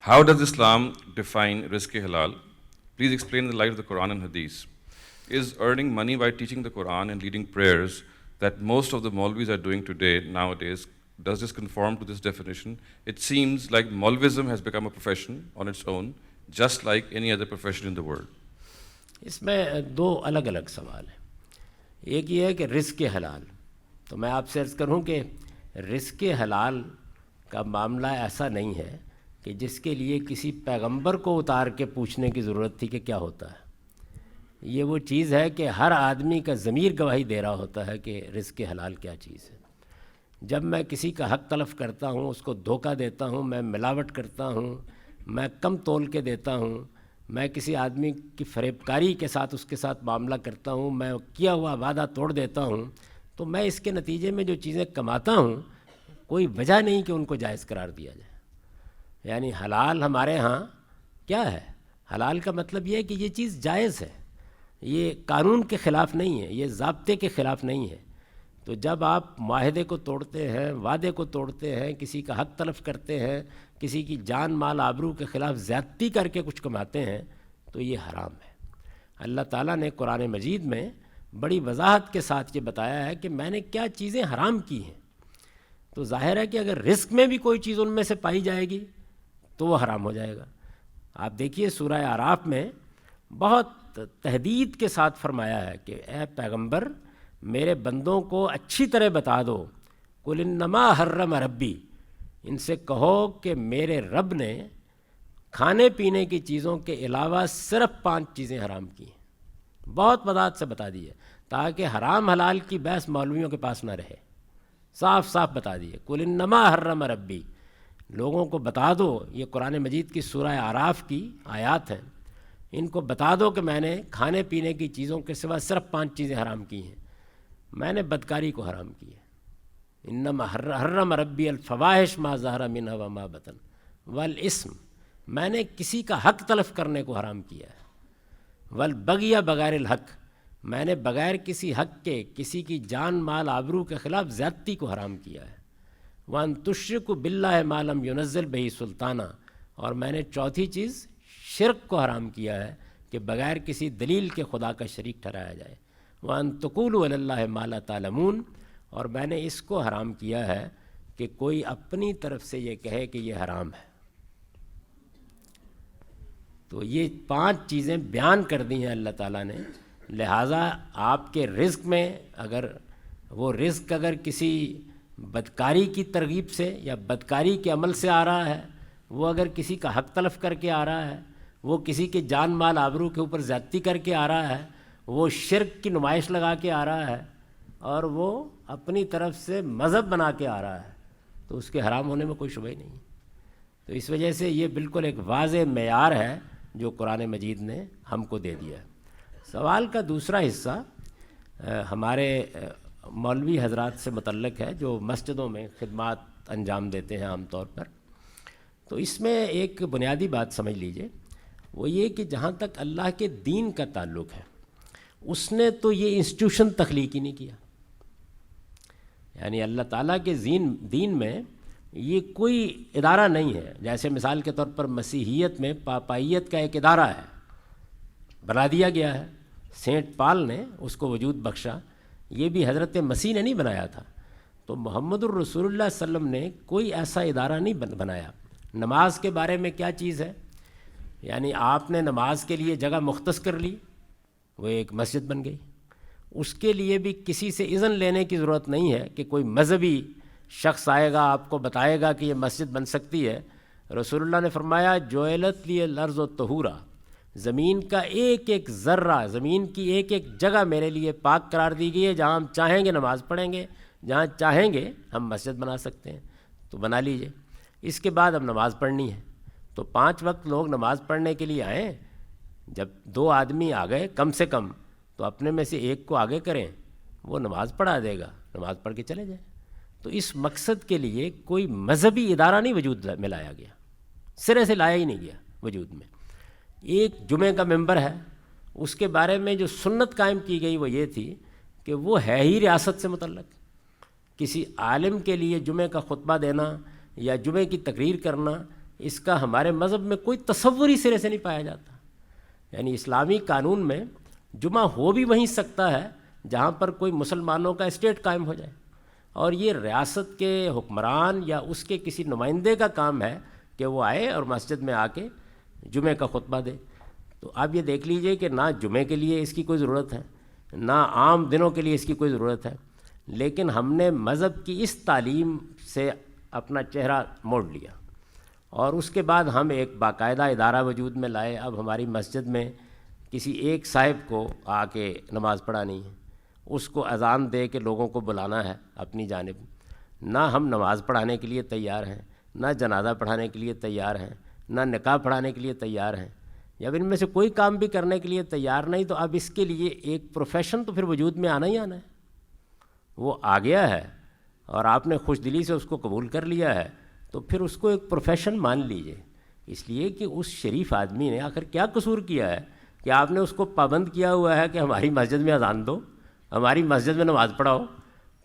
How does Islam define rizq-e-halal? Please explain in the light of the Quran and Hadith. Is earning money by teaching the Quran and leading prayers that most of the Maulvis are doing nowadays, does this conform to this definition? It seems like Maulvism has become a profession on its own, just like any other profession in the world. اس میں دو الگ الگ سوال ہیں. ایک یہ ہے کہ رزق حلال. تو میں آپ سے عرض کروں کہ رزق حلال کا معاملہ ایسا نہیں ہے کہ جس کے لیے کسی پیغمبر کو اتار کے پوچھنے کی ضرورت تھی کہ کیا ہوتا ہے. یہ وہ چیز ہے کہ ہر آدمی کا ضمیر گواہی دے رہا ہوتا ہے کہ رزق حلال کیا چیز ہے. جب میں کسی کا حق تلف کرتا ہوں، اس کو دھوکہ دیتا ہوں، میں ملاوٹ کرتا ہوں، میں کم تول کے دیتا ہوں، میں کسی آدمی کی فریب کاری کے ساتھ اس کے ساتھ معاملہ کرتا ہوں، میں کیا ہوا وعدہ توڑ دیتا ہوں، تو میں اس کے نتیجے میں جو چیزیں کماتا ہوں کوئی وجہ نہیں کہ ان کو جائز قرار دیا جائے. یعنی حلال ہمارے ہاں کیا ہے؟ حلال کا مطلب یہ ہے کہ یہ چیز جائز ہے، یہ قانون کے خلاف نہیں ہے، یہ ضابطے کے خلاف نہیں ہے. تو جب آپ معاہدے کو توڑتے ہیں، وعدے کو توڑتے ہیں، کسی کا حق تلف کرتے ہیں، کسی کی جان مال آبرو کے خلاف زیادتی کر کے کچھ کماتے ہیں، تو یہ حرام ہے. اللہ تعالیٰ نے قرآن مجید میں بڑی وضاحت کے ساتھ یہ بتایا ہے کہ میں نے کیا چیزیں حرام کی ہیں. تو ظاہر ہے کہ اگر رزق میں بھی کوئی چیز ان میں سے پائی جائے گی تو وہ حرام ہو جائے گا. آپ دیکھیے سورہ اعراف میں بہت تحدید کے ساتھ فرمایا ہے کہ اے پیغمبر میرے بندوں کو اچھی طرح بتا دو، قل انما حرم ربی، ان سے کہو کہ میرے رب نے کھانے پینے کی چیزوں کے علاوہ صرف 5 چیزیں حرام کی ہیں. بہت وضاحت سے بتا دی ہے تاکہ حرام حلال کی بحث مولویوں کے پاس نہ رہے. صاف صاف بتا دیے قل انما حرم ربی. لوگوں کو بتا دو، یہ قرآن مجید کی سورہ اعراف کی آیات ہیں، ان کو بتا دو کہ میں نے کھانے پینے کی چیزوں کے سوا صرف 5 چیزیں حرام کی ہیں. میں نے بدکاری کو حرام کی ہے. انما حرم ربی الفواحش ما ظہر منہا وما بطن والاسم، میں نے کسی کا حق تلف کرنے کو حرام کیا ہے. والبغی بغیر الحق، میں نے بغیر کسی حق کے کسی کی جان مال آبرو کے خلاف زیادتی کو حرام کیا ہے. وان تشرکوا باللہ ما لم ینزل بہ سلطانہ، اور میں نے چوتھی چیز شرک کو حرام کیا ہے کہ بغیر کسی دلیل کے خدا کا شریک ٹھہرایا جائے. وان تقولوا علی اللہ ما لا تعلمون، اور میں نے اس کو حرام کیا ہے کہ کوئی اپنی طرف سے یہ کہے کہ یہ حرام ہے. تو یہ 5 چیزیں بیان کر دی ہیں اللہ تعالیٰ نے. لہٰذا آپ کے رزق میں اگر وہ رزق اگر کسی بدکاری کی ترغیب سے یا بدکاری کے عمل سے آ رہا ہے، وہ اگر کسی کا حق تلف کر کے آ رہا ہے، وہ کسی کے جان مال آبرو کے اوپر زیادتی کر کے آ رہا ہے، وہ شرک کی نمائش لگا کے آ رہا ہے، اور وہ اپنی طرف سے مذہب بنا کے آ رہا ہے، تو اس کے حرام ہونے میں کوئی شبہ ہی نہیں. تو اس وجہ سے یہ بالکل ایک واضح معیار ہے جو قرآن مجید نے ہم کو دے دیا ہے. سوال کا دوسرا حصہ ہمارے مولوی حضرات سے متعلق ہے جو مسجدوں میں خدمات انجام دیتے ہیں عام طور پر. تو اس میں ایک بنیادی بات سمجھ لیجئے، وہ یہ کہ جہاں تک اللہ کے دین کا تعلق ہے، اس نے تو یہ انسٹیٹیوشن تخلیق ہی نہیں کیا. یعنی اللہ تعالیٰ کے دین میں یہ کوئی ادارہ نہیں ہے. جیسے مثال کے طور پر مسیحیت میں پاپائیت کا ایک ادارہ ہے، بنا دیا گیا ہے، سینٹ پال نے اس کو وجود بخشا. یہ بھی حضرت مسیح نے نہیں بنایا تھا. تو محمد الرسول اللہ صلی اللہ علیہ وسلم نے کوئی ایسا ادارہ نہیں بنایا. نماز کے بارے میں کیا چیز ہے؟ یعنی آپ نے نماز کے لیے جگہ مختص کر لی، وہ ایک مسجد بن گئی. اس کے لیے بھی کسی سے اذن لینے کی ضرورت نہیں ہے کہ کوئی مذہبی شخص آئے گا آپ کو بتائے گا کہ یہ مسجد بن سکتی ہے. رسول اللہ نے فرمایا جعلت لی الارض طہورا، زمین کا ایک ایک ذرہ، زمین کی ایک ایک جگہ میرے لیے پاک قرار دی گئی ہے. جہاں ہم چاہیں گے نماز پڑھیں گے، جہاں چاہیں گے ہم مسجد بنا سکتے ہیں. تو بنا لیجئے. اس کے بعد اب نماز پڑھنی ہے تو 5 وقت لوگ نماز پڑھنے کے لیے آئیں. جب 2 آدمی آ گئے کم سے کم تو اپنے میں سے ایک کو آگے کریں، وہ نماز پڑھا دے گا، نماز پڑھ کے چلے جائیں. تو اس مقصد کے لیے کوئی مذہبی ادارہ نہیں وجود میں لایا گیا، سرے سے لایا ہی نہیں گیا وجود میں. ایک جمعہ کا ممبر ہے، اس کے بارے میں جو سنت قائم کی گئی وہ یہ تھی کہ وہ ہے ہی ریاست سے متعلق. کسی عالم کے لیے جمعہ کا خطبہ دینا یا جمعہ کی تقریر کرنا اس کا ہمارے مذہب میں کوئی تصور ہی سرے سے نہیں پایا جاتا. یعنی اسلامی قانون میں جمعہ ہو بھی وہیں سکتا ہے جہاں پر کوئی مسلمانوں کا اسٹیٹ قائم ہو جائے، اور یہ ریاست کے حکمران یا اس کے کسی نمائندے کا کام ہے کہ وہ آئے اور مسجد میں آ کے جمعے کا خطبہ دے. تو آپ یہ دیکھ لیجئے کہ نہ جمعے کے لیے اس کی کوئی ضرورت ہے، نہ عام دنوں کے لیے اس کی کوئی ضرورت ہے، لیکن ہم نے مذہب کی اس تعلیم سے اپنا چہرہ موڑ لیا، اور اس کے بعد ہم ایک باقاعدہ ادارہ وجود میں لائے. اب ہماری مسجد میں کسی ایک صاحب کو آ کے نماز پڑھانی ہے، اس کو اذان دے کے لوگوں کو بلانا ہے اپنی جانب. نہ ہم نماز پڑھانے کے لیے تیار ہیں، نہ جنازہ پڑھانے کے لیے تیار ہیں، نہ نکاح پڑھانے کے لیے تیار ہیں. جب ان میں سے کوئی کام بھی کرنے کے لیے تیار نہیں تو اب اس کے لیے ایک پروفیشن تو پھر وجود میں آنا ہی آنا ہے. وہ آ گیا ہے اور آپ نے خوش دلی سے اس کو قبول کر لیا ہے تو پھر اس کو ایک پروفیشن مان لیجئے. اس لیے کہ اس شریف آدمی نے آخر کیا قصور کیا ہے کہ آپ نے اس کو پابند کیا ہوا ہے کہ ہماری مسجد میں اذان دو، ہماری مسجد میں نماز پڑھاؤ،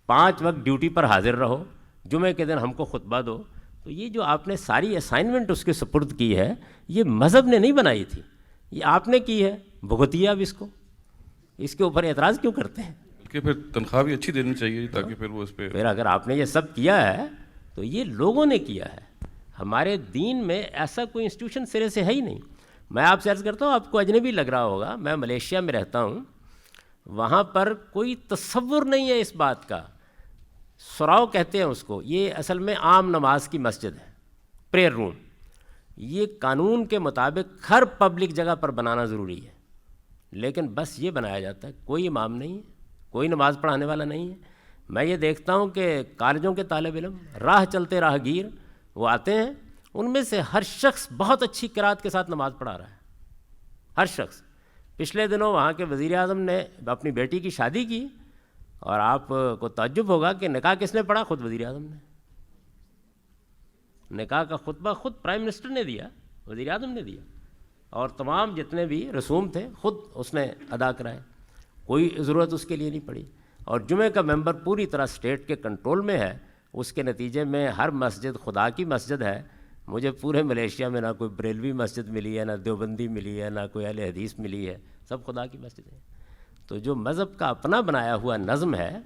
5 وقت ڈیوٹی پر حاضر رہو، جمعے کے دن ہم کو خطبہ دو. تو یہ جو آپ نے ساری اسائنمنٹ اس کے سپرد کی ہے، یہ مذہب نے نہیں بنائی تھی، یہ آپ نے کی ہے. بھگتیے اب اس کو، اس کے اوپر اعتراض کیوں کرتے ہیں؟ کہ پھر تنخواہ بھی اچھی دینی چاہیے تاکہ پھر وہ اس پہ. پھر اگر آپ نے یہ سب کیا ہے تو یہ لوگوں نے کیا ہے. ہمارے دین میں ایسا کوئی انسٹیٹیوشن سرے سے ہے ہی نہیں. میں آپ سے عرض کرتا ہوں، آپ کو اجنبی لگ رہا ہوگا، میں ملیشیا میں رہتا ہوں، وہاں پر کوئی تصور نہیں ہے اس بات کا. سراؤ کہتے ہیں اس کو، یہ اصل میں عام نماز کی مسجد ہے، پریئر روم. یہ قانون کے مطابق ہر پبلک جگہ پر بنانا ضروری ہے، لیکن بس یہ بنایا جاتا ہے. کوئی امام نہیں ہے، کوئی نماز پڑھانے والا نہیں ہے. میں یہ دیکھتا ہوں کہ کالجوں کے طالب علم، راہ چلتے راہ گیر، وہ آتے ہیں، ان میں سے ہر شخص بہت اچھی قرات کے ساتھ نماز پڑھا رہا ہے، ہر شخص. پچھلے دنوں وہاں کے وزیر اعظم نے اپنی بیٹی کی شادی کی، اور آپ کو تعجب ہوگا کہ نکاح کس نے پڑھا؟ خود وزیر اعظم نے. نکاح کا خطبہ خود پرائم منسٹر نے دیا، وزیر اعظم نے دیا، اور تمام جتنے بھی رسوم تھے خود اس نے ادا کرائے. کوئی ضرورت اس کے لیے نہیں پڑی. اور جمعے کا ممبر پوری طرح اسٹیٹ کے کنٹرول میں ہے. اس کے نتیجے میں ہر مسجد خدا کی مسجد ہے. مجھے پورے ملیشیا میں نہ کوئی بریلوی مسجد ملی ہے، نہ دیوبندی ملی ہے، نہ کوئی اہل حدیث ملی ہے، سب خدا کی مسجد ہے. تو جو مذہب کا اپنا بنایا ہوا نظم ہے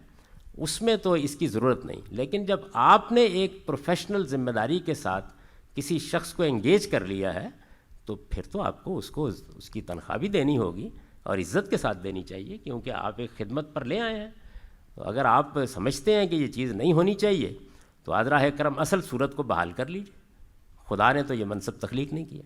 اس میں تو اس کی ضرورت نہیں. لیکن جب آپ نے ایک پروفیشنل ذمہ داری کے ساتھ کسی شخص کو انگیج کر لیا ہے تو پھر تو آپ کو اس کی تنخواہ بھی دینی ہوگی، اور عزت کے ساتھ دینی چاہیے، کیونکہ آپ ایک خدمت پر لے آئے ہیں. تو اگر آپ سمجھتے ہیں کہ یہ چیز نہیں ہونی چاہیے تو آذراہ کرم اصل صورت کو بحال کر لیجیے. خدا نے تو یہ منصب تخلیق نہیں کیا.